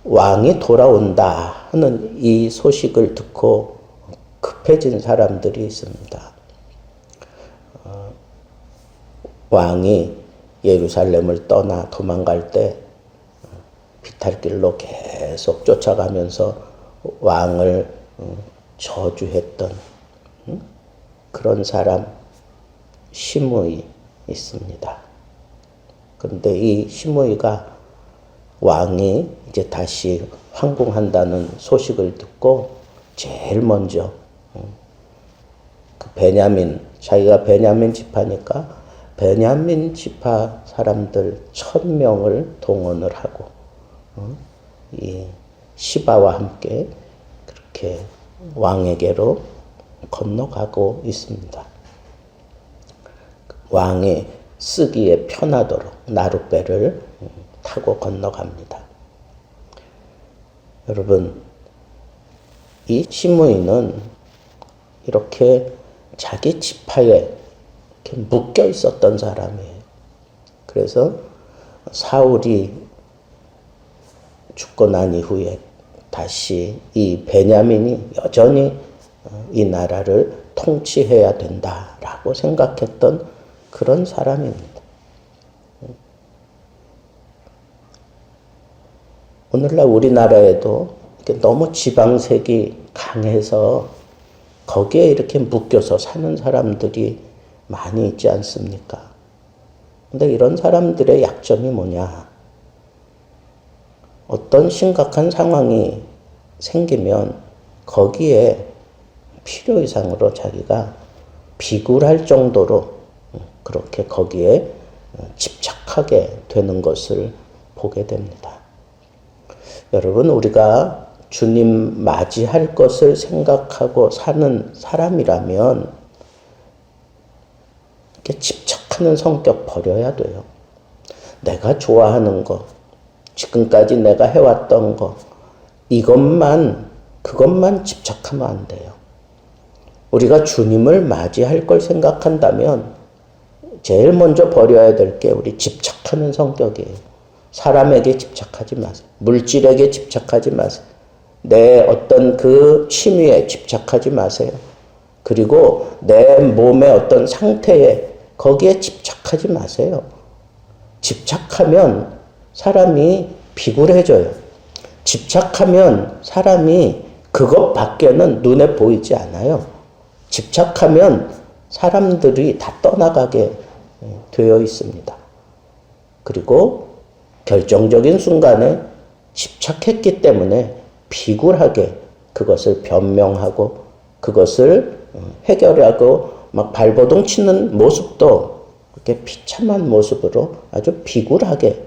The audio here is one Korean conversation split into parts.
왕이 돌아온다 하는 이 소식을 듣고 급해진 사람들이 있습니다. 왕이 예루살렘을 떠나 도망갈 때 비탈길로 계속 쫓아가면서 왕을 저주했던 그런 사람 시므이 있습니다. 그런데 이 시므이가 왕이 이제 다시 황궁한다는 소식을 듣고 제일 먼저 그 자기가 베냐민 지파니까 베냐민 지파 사람들 1000명을 동원을 하고 이 시바와 함께 그렇게 왕에게로 건너가고 있습니다. 왕이 쓰기에 편하도록 나룻배를 타고 건너갑니다. 여러분, 이 시므이는 이렇게 자기 지파에 이렇게 묶여 있었던 사람이에요. 그래서 사울이 죽고 난 이후에 다시 이 베냐민이 여전히 이 나라를 통치해야 된다라고 생각했던 그런 사람입니다. 오늘날 우리나라에도 너무 지방색이 강해서 거기에 이렇게 묶여서 사는 사람들이 많이 있지 않습니까? 근데 이런 사람들의 약점이 뭐냐? 어떤 심각한 상황이 생기면 거기에 필요 이상으로 자기가 비굴할 정도로 그렇게 거기에 집착하게 되는 것을 보게 됩니다. 여러분, 우리가 주님 맞이할 것을 생각하고 사는 사람이라면 이렇게 집착하는 성격 버려야 돼요. 내가 좋아하는 거, 지금까지 내가 해왔던 거, 그것만 집착하면 안 돼요. 우리가 주님을 맞이할 걸 생각한다면 제일 먼저 버려야 될 게 우리 집착하는 성격이에요. 사람에게 집착하지 마세요. 물질에게 집착하지 마세요. 내 어떤 그 취미에 집착하지 마세요. 그리고 내 몸의 어떤 상태에 거기에 집착하지 마세요. 집착하면 사람이 비굴해져요. 집착하면 사람이 그것밖에는 눈에 보이지 않아요. 집착하면 사람들이 다 떠나가게 되어 있습니다. 그리고 결정적인 순간에 집착했기 때문에 비굴하게 그것을 변명하고 그것을 해결하고 막 발버둥 치는 모습도 그렇게 비참한 모습으로 아주 비굴하게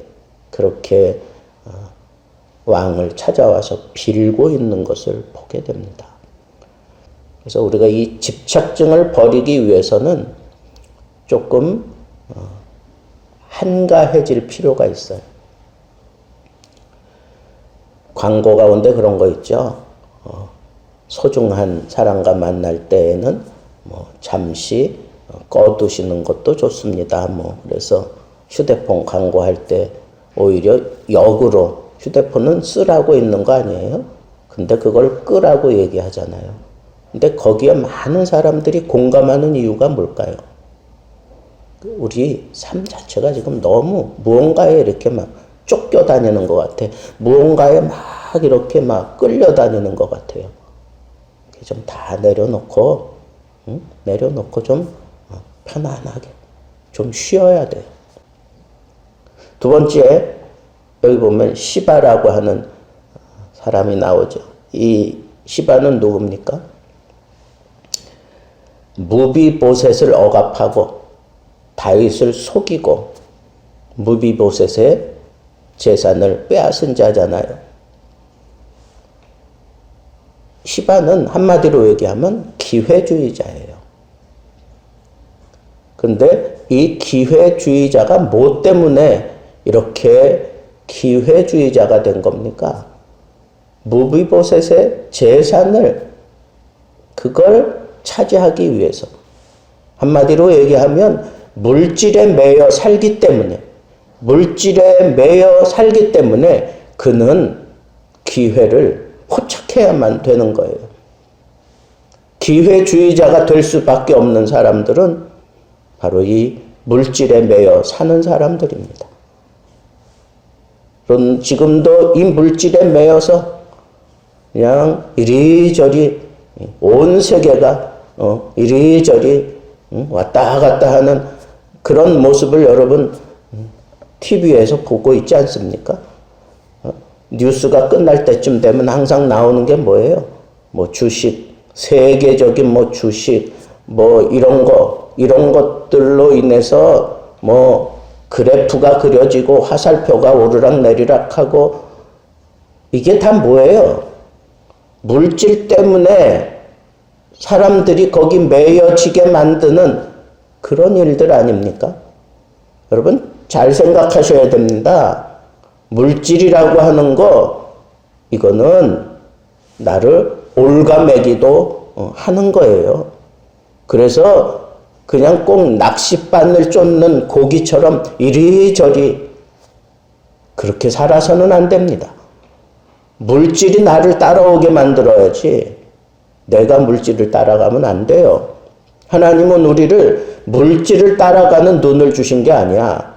그렇게 왕을 찾아와서 빌고 있는 것을 보게 됩니다. 그래서 우리가 이 집착증을 버리기 위해서는 조금 한가해질 필요가 있어요. 광고 가운데 그런 거 있죠. 소중한 사람과 만날 때에는 잠시 꺼두시는 것도 좋습니다. 그래서 휴대폰 광고할 때 오히려 역으로 휴대폰은 쓰라고 있는 거 아니에요? 근데 그걸 끄라고 얘기하잖아요. 근데 거기에 많은 사람들이 공감하는 이유가 뭘까요? 우리 삶 자체가 지금 너무 무언가에 이렇게 막 쫓겨다니는 것 같아. 무언가에 막 이렇게 막 끌려다니는 것 같아요. 좀 다 내려놓고 좀 편안하게 좀 쉬어야 돼요. 두 번째, 여기 보면 시바라고 하는 사람이 나오죠. 이 시바는 누굽니까? 무비보셋을 억압하고 다윗을 속이고 무비보셋의 재산을 빼앗은 자잖아요. 시바는 한마디로 얘기하면 기회주의자예요. 그런데 이 기회주의자가 뭐 때문에 이렇게 기회주의자가 된 겁니까? 무비보셋의 재산을 그걸 차지하기 위해서, 한마디로 얘기하면 물질에 매여 살기 때문에 그는 기회를 포착해야만 되는 거예요. 기회주의자가 될 수밖에 없는 사람들은 바로 이 물질에 매여 사는 사람들입니다. 그런 지금도 이 물질에 매여서 그냥 이리저리 온 세계가 이리저리 왔다 갔다 하는 그런 모습을 여러분 TV에서 보고 있지 않습니까? 뉴스가 끝날 때쯤 되면 항상 나오는 게 뭐예요? 뭐 주식, 세계적인 뭐 주식, 뭐 이런 것들로 인해서 뭐 그래프가 그려지고 화살표가 오르락 내리락 하고 이게 다 뭐예요? 물질 때문에 사람들이 거기 매여지게 만드는 그런 일들 아닙니까? 여러분 잘 생각하셔야 됩니다. 물질이라고 하는 거 이거는 나를 올가매기도 하는 거예요. 그래서 그냥 꼭 낚싯바늘 쫓는 고기처럼 이리저리 그렇게 살아서는 안 됩니다. 물질이 나를 따라오게 만들어야지 내가 물질을 따라가면 안 돼요. 하나님은 우리를 물질을 따라가는 눈을 주신 게 아니야.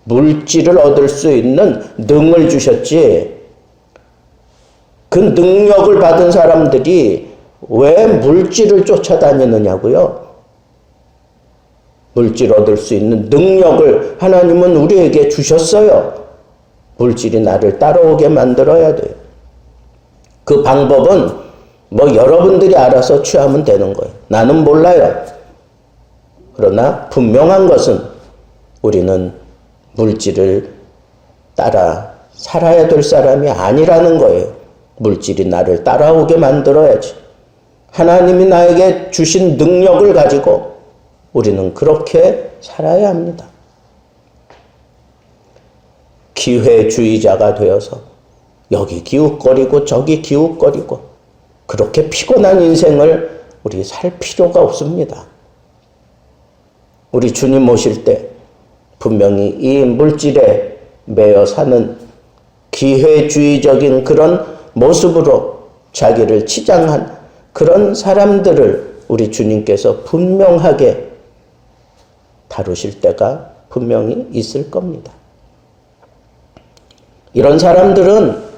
물질을 얻을 수 있는 능을 주셨지. 그 능력을 받은 사람들이 왜 물질을 쫓아다니느냐고요? 물질 얻을 수 있는 능력을 하나님은 우리에게 주셨어요. 물질이 나를 따라오게 만들어야 돼요. 그 방법은 뭐 여러분들이 알아서 취하면 되는 거예요. 나는 몰라요. 그러나 분명한 것은 우리는 물질을 따라 살아야 될 사람이 아니라는 거예요. 물질이 나를 따라오게 만들어야지. 하나님이 나에게 주신 능력을 가지고 우리는 그렇게 살아야 합니다. 기회주의자가 되어서 여기 기웃거리고 저기 기웃거리고 그렇게 피곤한 인생을 우리 살 필요가 없습니다. 우리 주님 오실 때 분명히 이 물질에 매여 사는 기회주의적인 그런 모습으로 자기를 치장한 그런 사람들을 우리 주님께서 분명하게 다루실 때가 분명히 있을 겁니다. 이런 사람들은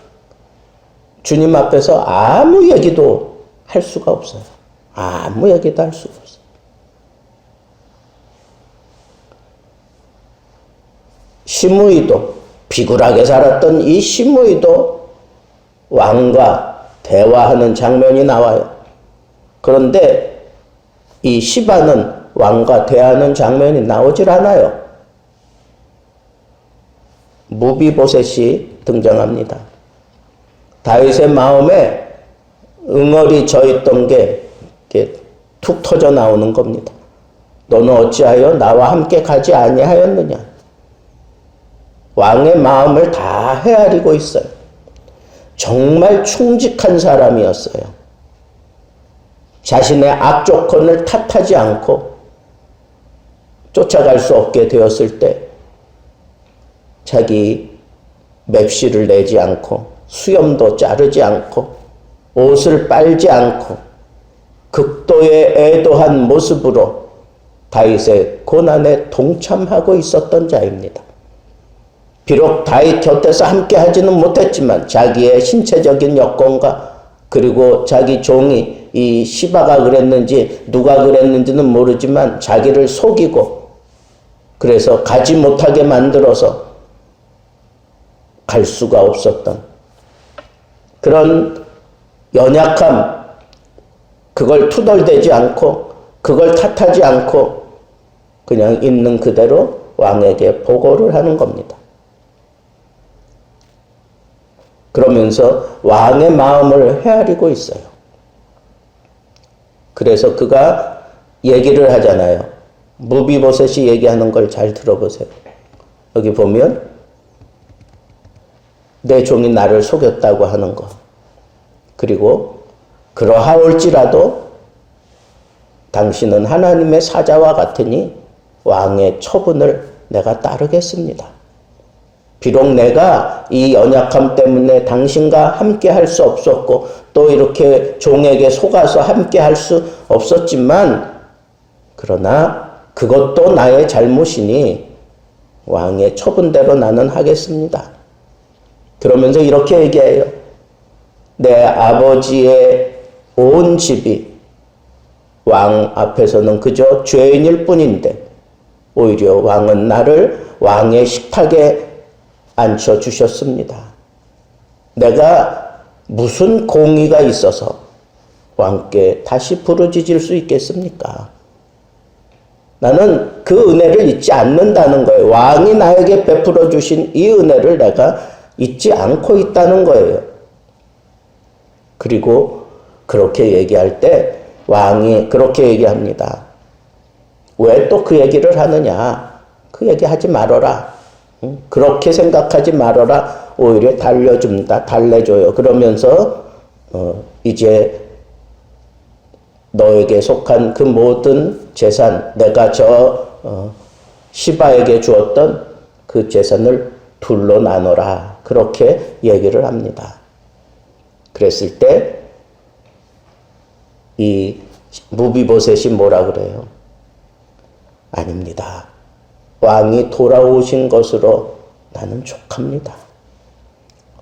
주님 앞에서 아무 얘기도 할 수가 없어요. 아무 얘기도 할 수가 없어요. 시므이도 비굴하게 살았던 이 시므이도 왕과 대화하는 장면이 나와요. 그런데 이 시바는 왕과 대화하는 장면이 나오질 않아요. 무비보셋이 등장합니다. 다윗의 마음에 응어리 져있던 게 이렇게 툭 터져 나오는 겁니다. 너는 어찌하여 나와 함께 가지 아니하였느냐? 왕의 마음을 다 헤아리고 있어요. 정말 충직한 사람이었어요. 자신의 악조건을 탓하지 않고 쫓아갈 수 없게 되었을 때 자기 맵시를 내지 않고 수염도 자르지 않고 옷을 빨지 않고 극도의 애도한 모습으로 다윗의 고난에 동참하고 있었던 자입니다. 비록 다윗 곁에서 함께 하지는 못했지만 자기의 신체적인 여건과 그리고 자기 종이 이 시바가 그랬는지 누가 그랬는지는 모르지만 자기를 속이고 그래서 가지 못하게 만들어서 갈 수가 없었던 그런 연약함, 그걸 투덜대지 않고 그걸 탓하지 않고 그냥 있는 그대로 왕에게 보고를 하는 겁니다. 그러면서 왕의 마음을 헤아리고 있어요. 그래서 그가 얘기를 하잖아요. 무비보셋이 얘기하는 걸 잘 들어보세요. 여기 보면 내 종이 나를 속였다고 하는 것. 그리고 그러하올지라도 당신은 하나님의 사자와 같으니 왕의 처분을 내가 따르겠습니다. 비록 내가 이 연약함 때문에 당신과 함께 할 수 없었고 또 이렇게 종에게 속아서 함께 할 수 없었지만 그러나 그것도 나의 잘못이니 왕의 처분대로 나는 하겠습니다. 그러면서 이렇게 얘기해요. 내 아버지의 온 집이 왕 앞에서는 그저 죄인일 뿐인데 오히려 왕은 나를 왕의 식탁에 앉혀주셨습니다. 내가 무슨 공의가 있어서 왕께 다시 부르짖을 수 있겠습니까? 나는 그 은혜를 잊지 않는다는 거예요. 왕이 나에게 베풀어 주신 이 은혜를 내가 잊지 않고 있다는 거예요. 그리고 그렇게 얘기할 때 왕이 그렇게 얘기합니다. 왜 또 그 얘기를 하느냐? 그 얘기 하지 말아라. 그렇게 생각하지 말아라. 오히려 달래줍니다. 달래줘요. 그러면서 이제 너에게 속한 그 모든 재산, 내가 시바에게 주었던 그 재산을 둘로 나눠라. 그렇게 얘기를 합니다. 그랬을 때 이 무비보셋이 뭐라 그래요? 아닙니다. 왕이 돌아오신 것으로 나는 족합니다.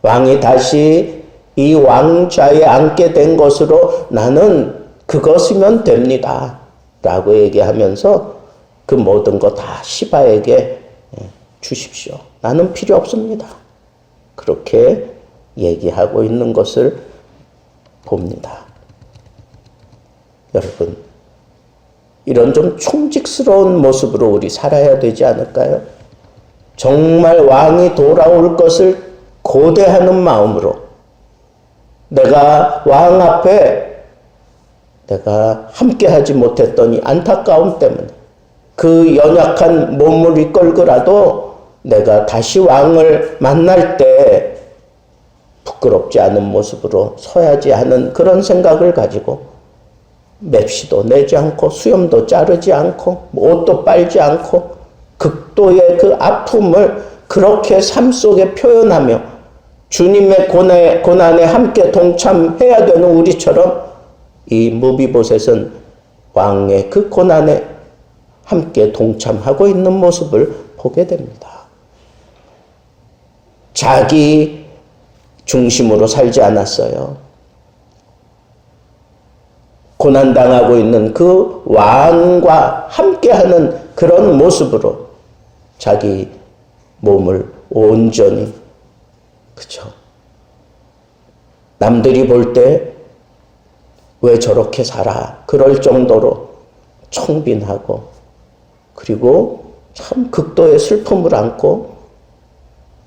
왕이 다시 이 왕좌에 앉게 된 것으로 나는 그것이면 됩니다. 라고 얘기하면서 그 모든 거 다 시바에게 주십시오. 나는 필요 없습니다. 그렇게 얘기하고 있는 것을 봅니다. 여러분, 이런 좀 충직스러운 모습으로 우리 살아야 되지 않을까요? 정말 왕이 돌아올 것을 고대하는 마음으로 내가 왕 앞에 내가 함께하지 못했더니 안타까움 때문에 그 연약한 몸을 이끌고라도 내가 다시 왕을 만날 때 부끄럽지 않은 모습으로 서야지 하는 그런 생각을 가지고 맵시도 내지 않고 수염도 자르지 않고 옷도 빨지 않고 극도의 그 아픔을 그렇게 삶 속에 표현하며 주님의 고난에 함께 동참해야 되는 우리처럼 이 무비보셋은 왕의 그 고난에 함께 동참하고 있는 모습을 보게 됩니다. 자기 중심으로 살지 않았어요. 고난당하고 있는 그 왕과 함께하는 그런 모습으로 자기 몸을 온전히, 그쵸? 남들이 볼 때 왜 저렇게 살아? 그럴 정도로 청빈하고 그리고 참 극도의 슬픔을 안고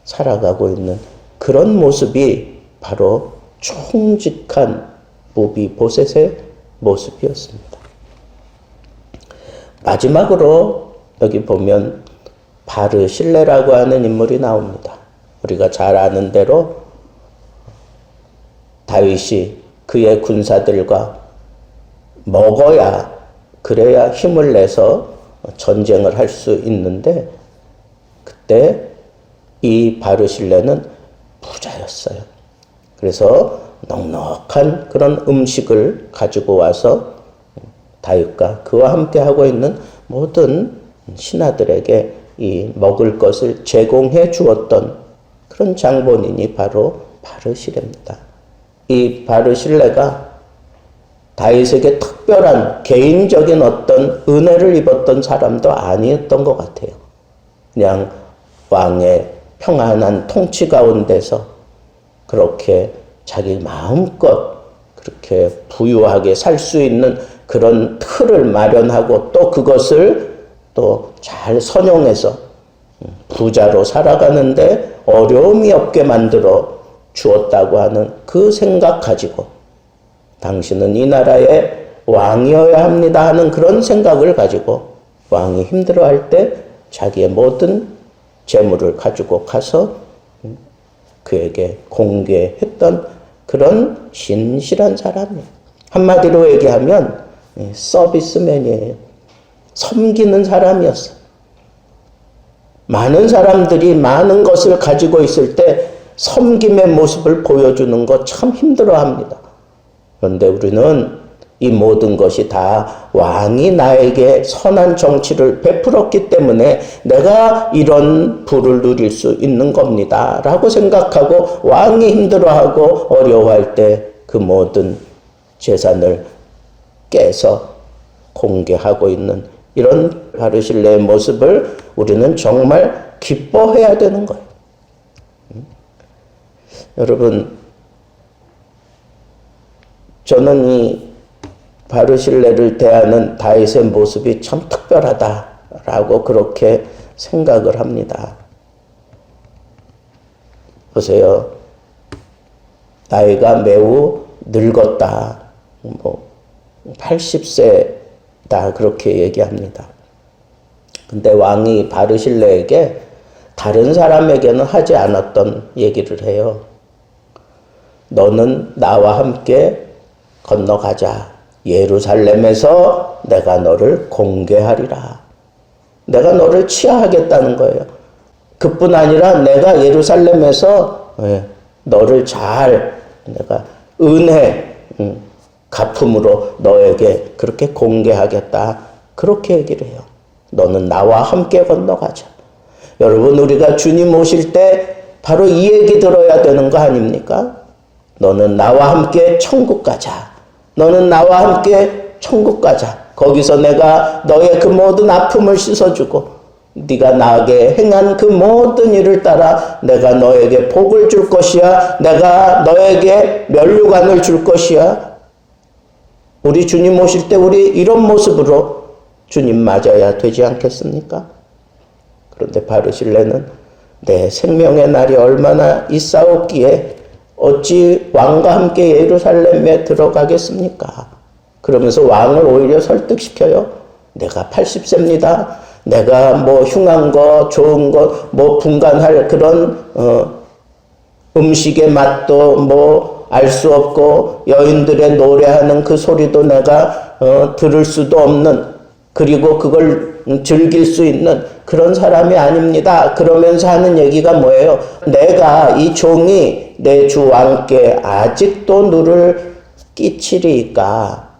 살아가고 있는 그런 모습이 바로 충직한 무비보셋의 모습이었습니다. 마지막으로 여기 보면 바르실레라고 하는 인물이 나옵니다. 우리가 잘 아는 대로 다윗이 그의 군사들과 먹어야 그래야 힘을 내서 전쟁을 할 수 있는데 그때 이 바르실레는 부자였어요. 그래서 넉넉한 그런 음식을 가지고 와서 다윗과 그와 함께 하고 있는 모든 신하들에게 이 먹을 것을 제공해 주었던 그런 장본인이 바로 바르실레입니다. 이 바르실레가 다윗에게 특별한 개인적인 어떤 은혜를 입었던 사람도 아니었던 것 같아요. 그냥 왕의 평안한 통치 가운데서 그렇게 자기 마음껏 그렇게 부유하게 살 수 있는 그런 틀을 마련하고 또 그것을 또 잘 선용해서 부자로 살아가는데 어려움이 없게 만들어 주었다고 하는 그 생각 가지고 당신은 이 나라의 왕이어야 합니다 하는 그런 생각을 가지고 왕이 힘들어할 때 자기의 모든 재물을 가지고 가서 그에게 공개했던 그런 신실한 사람이에요. 한마디로 얘기하면 서비스맨이에요. 섬기는 사람이었어요. 많은 사람들이 많은 것을 가지고 있을 때 섬김의 모습을 보여주는 거 참 힘들어합니다. 그런데 우리는 이 모든 것이 다 왕이 나에게 선한 정치를 베풀었기 때문에 내가 이런 부를 누릴 수 있는 겁니다 라고 생각하고, 왕이 힘들어하고 어려워할 때 그 모든 재산을 깨서 공개하고 있는 이런 바르실레의 모습을 우리는 정말 기뻐해야 되는 거예요. 여러분, 저는 이 바르실레를 대하는 다윗의 모습이 참 특별하다라고 그렇게 생각을 합니다. 보세요. 나이가 매우 늙었다. 80세다 그렇게 얘기합니다. 근데 왕이 바르실레에게 다른 사람에게는 하지 않았던 얘기를 해요. 너는 나와 함께 건너가자. 예루살렘에서 내가 너를 공개하리라. 내가 너를 치하하겠다는 거예요. 그뿐 아니라 내가 예루살렘에서 너를 잘 내가 은혜 갚음으로 너에게 그렇게 공개하겠다. 그렇게 얘기를 해요. 너는 나와 함께 건너가자. 여러분, 우리가 주님 오실 때 바로 이 얘기 들어야 되는 거 아닙니까? 너는 나와 함께 천국 가자. 너는 나와 함께 천국 가자. 거기서 내가 너의 그 모든 아픔을 씻어주고 네가 나에게 행한 그 모든 일을 따라 내가 너에게 복을 줄 것이야. 내가 너에게 면류관을 줄 것이야. 우리 주님 오실 때 우리 이런 모습으로 주님 맞아야 되지 않겠습니까? 그런데 바르실레는 내 생명의 날이 얼마나 있사옵기에 어찌 왕과 함께 예루살렘에 들어가겠습니까? 그러면서 왕을 오히려 설득시켜요. 내가 80세입니다. 내가 뭐 흉한 거, 좋은 거, 뭐 분간할 그런 음식의 맛도 뭐 알 수 없고 여인들의 노래하는 그 소리도 내가 들을 수도 없는, 그리고 그걸 즐길 수 있는 그런 사람이 아닙니다. 그러면서 하는 얘기가 뭐예요? 내가 이 종이 내 주 왕께 아직도 누를 끼치리까?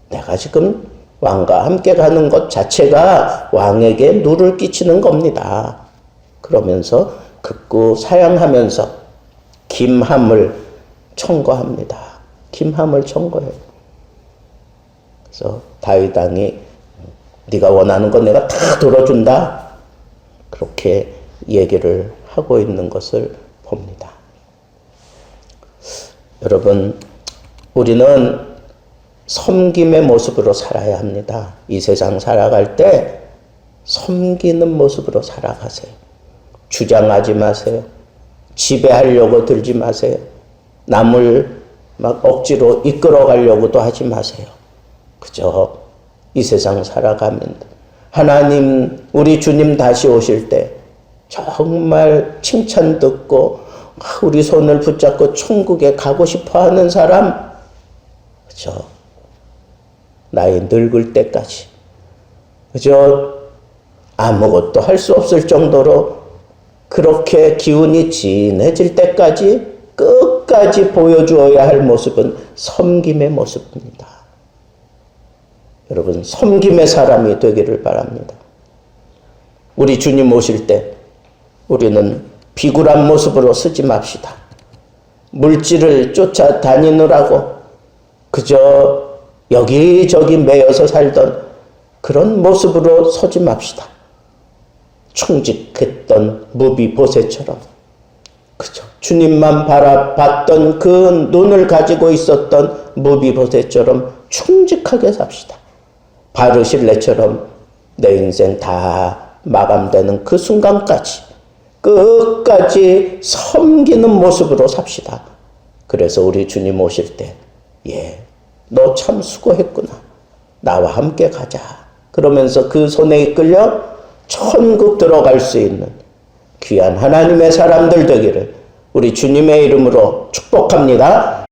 내가 지금 왕과 함께 가는 것 자체가 왕에게 누를 끼치는 겁니다. 그러면서 극구 사양하면서 김함을 청구합니다. 김함을 청구해요. 그래서 다윗 왕이 네가 원하는 거 내가 다 들어준다. 그렇게 얘기를 하고 있는 것을 봅니다. 여러분, 우리는 섬김의 모습으로 살아야 합니다. 이 세상 살아갈 때 섬기는 모습으로 살아가세요. 주장하지 마세요. 지배하려고 들지 마세요. 남을 막 억지로 이끌어 가려고도 하지 마세요. 그저 이 세상 살아가면 하나님, 우리 주님 다시 오실 때 정말 칭찬 듣고 우리 손을 붙잡고 천국에 가고 싶어 하는 사람, 그저 나이 늙을 때까지 그저 아무것도 할 수 없을 정도로 그렇게 기운이 진해질 때까지 끝까지 보여주어야 할 모습은 섬김의 모습입니다. 여러분, 섬김의 사람이 되기를 바랍니다. 우리 주님 오실 때 우리는 비굴한 모습으로 서지 맙시다. 물질을 쫓아다니느라고 그저 여기저기 매여서 살던 그런 모습으로 서지 맙시다. 충직했던 무비보셋처럼 그저 주님만 바라봤던 그 눈을 가지고 있었던 무비보셋처럼 충직하게 삽시다. 바르실레처럼 내 인생 다 마감되는 그 순간까지 끝까지 섬기는 모습으로 삽시다. 그래서 우리 주님 오실 때 너 참 수고했구나. 나와 함께 가자. 그러면서 그 손에 이끌려 천국 들어갈 수 있는 귀한 하나님의 사람들 되기를 우리 주님의 이름으로 축복합니다.